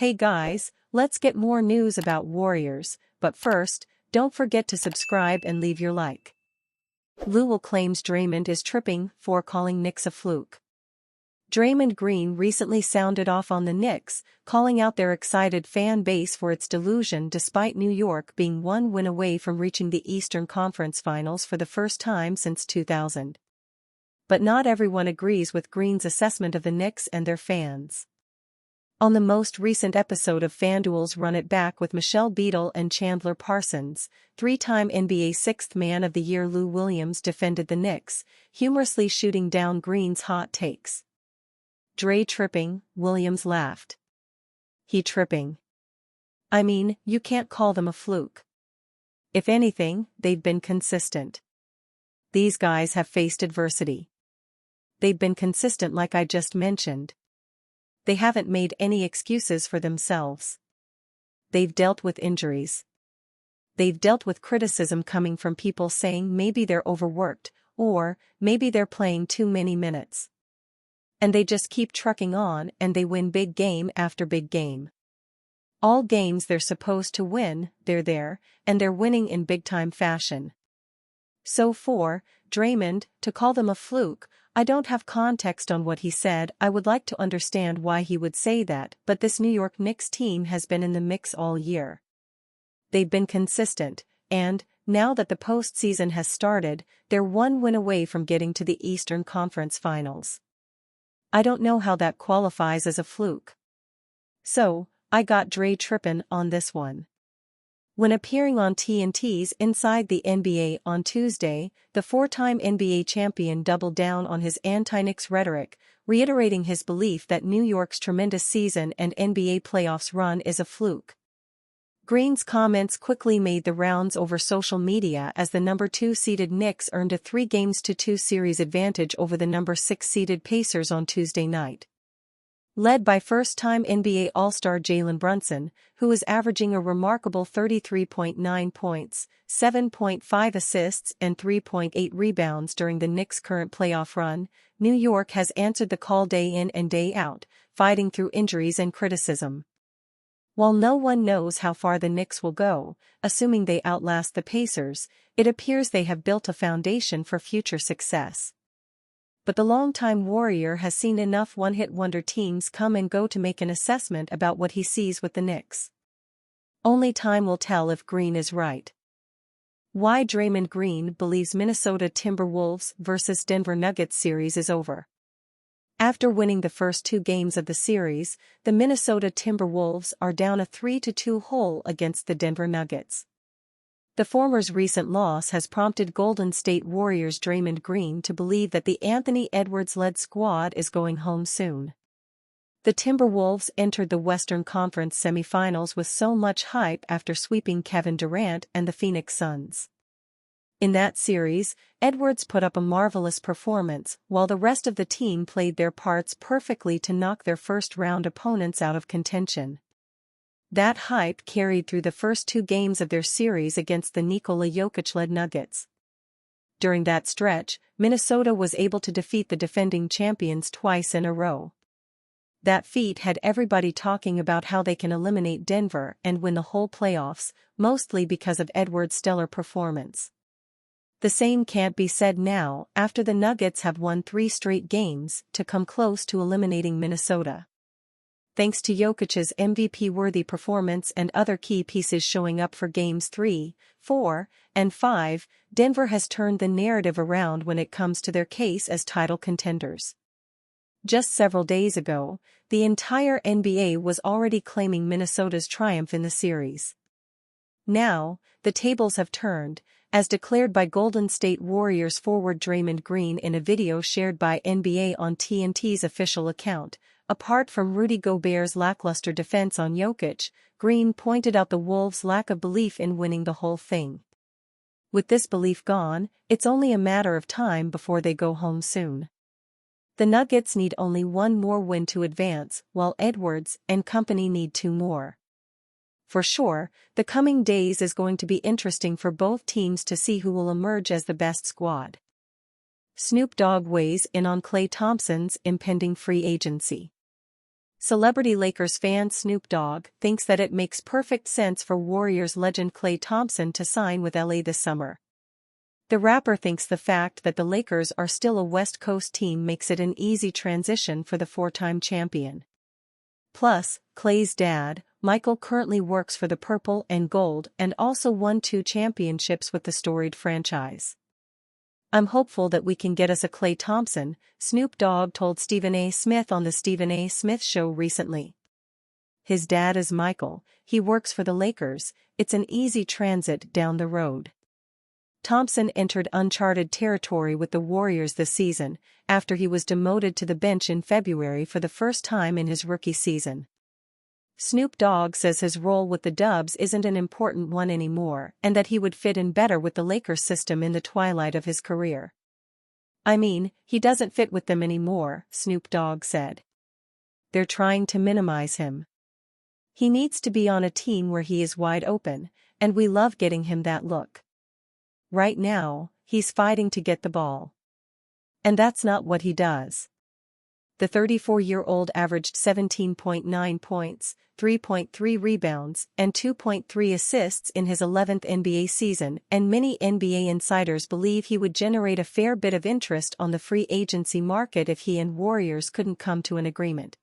Hey guys, let's get more news about Warriors, but first, don't forget to subscribe and leave your like. Lue claims Draymond is tripping for calling Knicks a fluke. Draymond Green recently sounded off on the Knicks, calling out their excited fan base for its delusion despite New York being one win away from reaching the Eastern Conference Finals for the first time since 2000. But not everyone agrees with Green's assessment of the Knicks and their fans. On the most recent episode of FanDuel's Run It Back with Michelle Beadle and Chandler Parsons, three-time NBA Sixth Man of the Year Lou Williams defended the Knicks, humorously shooting down Green's hot takes. "Dre tripping," Williams laughed. "He tripping. I mean, you can't call them a fluke. If anything, they've been consistent. These guys have faced adversity. They've been consistent like I just mentioned. They haven't made any excuses for themselves. They've dealt with injuries. They've dealt with criticism coming from people saying maybe they're overworked, or maybe they're playing too many minutes. And they just keep trucking on and they win big game after big game. All games they're supposed to win, they're there, and they're winning in big-time fashion. So for Draymond to call them a fluke, I don't have context on what he said. I would like to understand why he would say that, but this New York Knicks team has been in the mix all year. They've been consistent, and, now that the postseason has started, they're one win away from getting to the Eastern Conference Finals. I don't know how that qualifies as a fluke. So, I got Dre trippin' on this one. When appearing on TNT's Inside the NBA on Tuesday, the four-time NBA champion doubled down on his anti-Knicks rhetoric, reiterating his belief that New York's tremendous season and NBA playoffs run is a fluke. Green's comments quickly made the rounds over social media as the number 2-seeded Knicks earned a 3-2 series advantage over the number 6-seeded Pacers on Tuesday night. Led by first-time NBA All-Star Jalen Brunson, who is averaging a remarkable 33.9 points, 7.5 assists and 3.8 rebounds during the Knicks' current playoff run, New York has answered the call day in and day out, fighting through injuries and criticism. While no one knows how far the Knicks will go, assuming they outlast the Pacers, it appears they have built a foundation for future success. But the longtime Warrior has seen enough one-hit wonder teams come and go to make an assessment about what he sees with the Knicks. Only time will tell if Green is right. Why Draymond Green believes Minnesota Timberwolves vs. Denver Nuggets series is over. After winning the first two games of the series, the Minnesota Timberwolves are down a 3-2 hole against the Denver Nuggets. The former's recent loss has prompted Golden State Warriors' Draymond Green to believe that the Anthony Edwards-led squad is going home soon. The Timberwolves entered the Western Conference semifinals with so much hype after sweeping Kevin Durant and the Phoenix Suns. In that series, Edwards put up a marvelous performance while the rest of the team played their parts perfectly to knock their first-round opponents out of contention. That hype carried through the first two games of their series against the Nikola Jokic-led Nuggets. During that stretch, Minnesota was able to defeat the defending champions twice in a row. That feat had everybody talking about how they can eliminate Denver and win the whole playoffs, mostly because of Edwards' stellar performance. The same can't be said now after the Nuggets have won 3 straight games to come close to eliminating Minnesota. Thanks to Jokic's MVP-worthy performance and other key pieces showing up for Games 3, 4, and 5, Denver has turned the narrative around when it comes to their case as title contenders. Just several days ago, the entire NBA was already claiming Minnesota's triumph in the series. Now, the tables have turned, as declared by Golden State Warriors forward Draymond Green in a video shared by NBA on TNT's official account. Apart from Rudy Gobert's lackluster defense on Jokic, Green pointed out the Wolves' lack of belief in winning the whole thing. With this belief gone, it's only a matter of time before they go home soon. The Nuggets need only one more win to advance, while Edwards and company need 2 more. For sure, the coming days is going to be interesting for both teams to see who will emerge as the best squad. Snoop Dogg weighs in on Klay Thompson's impending free agency. Celebrity Lakers fan Snoop Dogg thinks that it makes perfect sense for Warriors legend Klay Thompson to sign with LA this summer. The rapper thinks the fact that the Lakers are still a West Coast team makes it an easy transition for the four-time champion. Plus, Klay's dad, Michael, currently works for the Purple and Gold and also won 2 championships with the storied franchise. "I'm hopeful that we can get us a Klay Thompson," Snoop Dogg told Stephen A. Smith on the Stephen A. Smith Show recently. His dad is Michael, he works for the Lakers, it's an easy transit down the road. Thompson entered uncharted territory with the Warriors this season, after he was demoted to the bench in February for the first time in his rookie season. Snoop Dogg says his role with the Dubs isn't an important one anymore and that he would fit in better with the Lakers system in the twilight of his career. "I mean, he doesn't fit with them anymore," Snoop Dogg said. "They're trying to minimize him. He needs to be on a team where he is wide open, and we love getting him that look. Right now, he's fighting to get the ball. And that's not what he does." The 34-year-old averaged 17.9 points, 3.3 rebounds, and 2.3 assists in his 11th NBA season, and many NBA insiders believe he would generate a fair bit of interest on the free agency market if he and Warriors couldn't come to an agreement.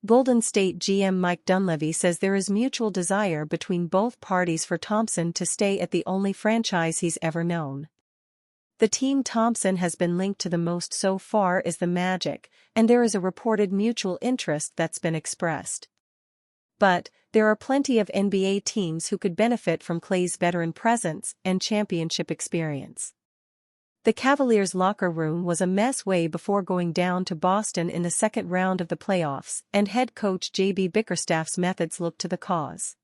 Golden State GM Mike Dunleavy says there is mutual desire between both parties for Thompson to stay at the only franchise he's ever known. The team Thompson has been linked to the most so far is the Magic, and there is a reported mutual interest that's been expressed. But there are plenty of NBA teams who could benefit from Klay's veteran presence and championship experience. The Cavaliers' locker room was a mess way before going down to Boston in the second round of the playoffs, and head coach J.B. Bickerstaff's methods looked to the cause.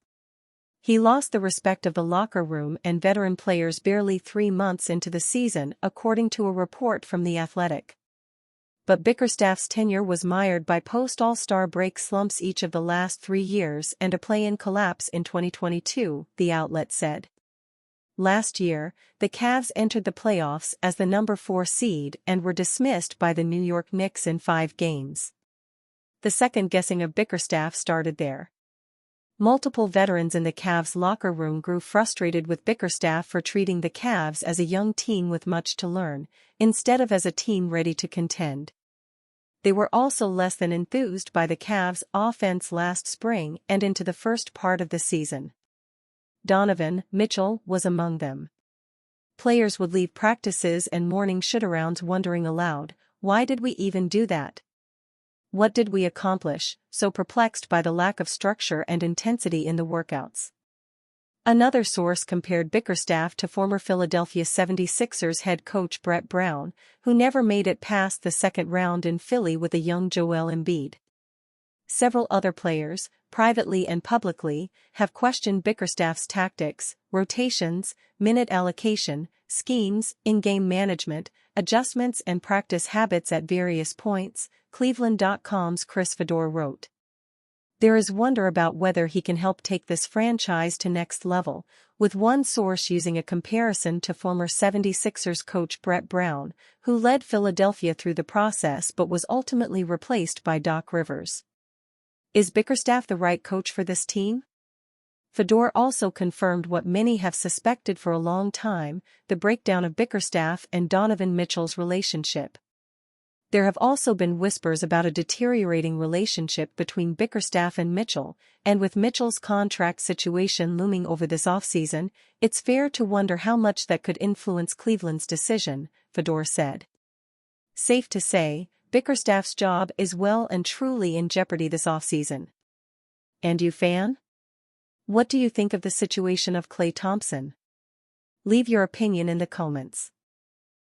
He lost the respect of the locker room and veteran players barely 3 months into the season, according to a report from The Athletic. But Bickerstaff's tenure was mired by post-All-Star break slumps each of the last 3 years and a play-in collapse in 2022, the outlet said. Last year, the Cavs entered the playoffs as the number 4 seed and were dismissed by the New York Knicks in 5 games. The second-guessing of Bickerstaff started there. Multiple veterans in the Cavs locker room grew frustrated with Bickerstaff for treating the Cavs as a young team with much to learn, instead of as a team ready to contend. They were also less than enthused by the Cavs' offense last spring and into the first part of the season. Donovan Mitchell was among them. Players would leave practices and morning shoot-arounds wondering aloud, "Why did we even do that? What did we accomplish?" so perplexed by the lack of structure and intensity in the workouts. Another source compared Bickerstaff to former Philadelphia 76ers head coach Brett Brown, who never made it past the second round in Philly with a young Joel Embiid. Several other players, privately and publicly, have questioned Bickerstaff's tactics, rotations, minute allocation, schemes, in-game management, adjustments and practice habits at various points, Cleveland.com's Chris Fedor wrote. There is wonder about whether he can help take this franchise to next level, with one source using a comparison to former 76ers coach Brett Brown, who led Philadelphia through the process but was ultimately replaced by Doc Rivers. Is Bickerstaff the right coach for this team? Fedor also confirmed what many have suspected for a long time, the breakdown of Bickerstaff and Donovan Mitchell's relationship. There have also been whispers about a deteriorating relationship between Bickerstaff and Mitchell, and with Mitchell's contract situation looming over this offseason, it's fair to wonder how much that could influence Cleveland's decision, Fedor said. Safe to say, Bickerstaff's job is well and truly in jeopardy this offseason. And you, fan? What do you think of the situation of Klay Thompson? Leave your opinion in the comments.